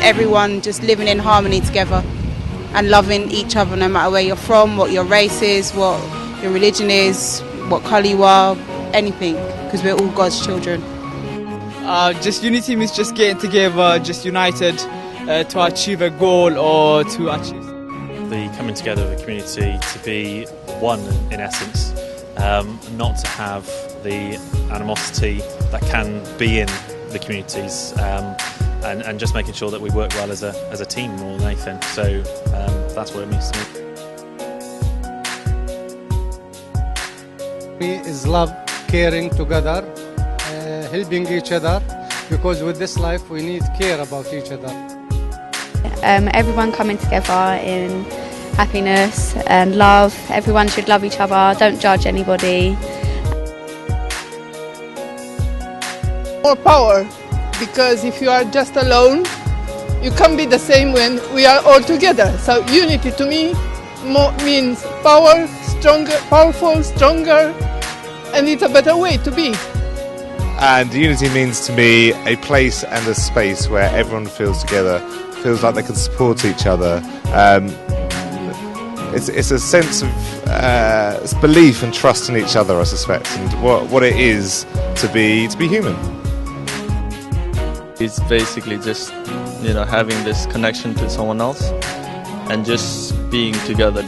everyone just living in harmony together and loving each other no matter where you're from, what your race is, what your religion is, what colour you are, anything, because we're all God's children. Just unity means just getting together, just united to achieve a goal or to achieve... The coming together of the community to be one in essence, not to have the animosity that can be in the communities, and just making sure that we work well as a team more than anything. So that's what it means to me. Is love, caring together, helping each other, because with this life we need care about each other. Everyone coming together in happiness and love. Everyone should love each other, don't judge anybody. More power, because if you are just alone, you can't be the same when we are all together. So unity to me means power, stronger, powerful, stronger, and it's a better way to be. And unity means to me a place and a space where everyone feels together, feels like they can support each other. It's a sense of belief and trust in each other, I suspect, and what it is to be human. It's basically just, having this connection to someone else and just being together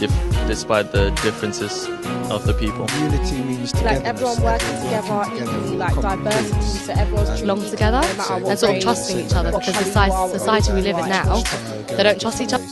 despite the differences of the people. Unity means togetherness. Everyone working together in diversity, so everyone's belong together and sort of trusting each other, because the society we live in now, they don't trust each other.